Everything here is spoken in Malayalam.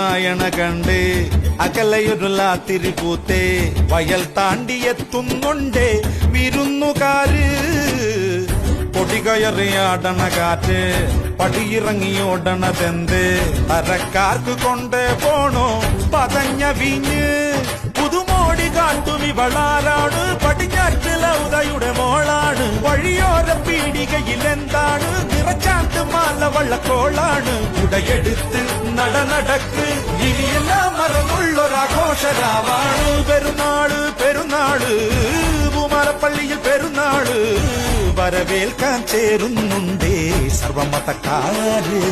രാമായണ കണ്ട് അകലയൊരു ലാത്തിരി പൂത്തേ വയൽ താണ്ടിയെത്തുന്നുണ്ടേ വിരുന്നുകാര് പൊടികയറിയാടണ കാറ്റ് പടിയിറങ്ങിയോടണതെന്ത് തരക്കാർക്ക് കൊണ്ട് പോണോ പതഞ്ഞ വീഞ്ഞ് പുതുമോടി കാട്ടും ഇവളാരാണ് പടിഞ്ഞാറ്റില ഉദയുടെ മോളാണ് വഴിയോര പീടികയിൽ എന്താണ് നിറച്ചാട്ട് മാല വള്ളക്കോളാണ് ഉടയെടുത്ത് നടക്ക് ഇനിയെല്ലാം മറന്നുള്ളൊരാഘോഷരാവാണ് പെരുന്നാള് പെരുന്നാള് പൂമാലപ്പള്ളിയിൽ പെരുന്നാള് വരവേൽക്കാൻ ചേരുന്നുണ്ടേ സർവമതക്കാര്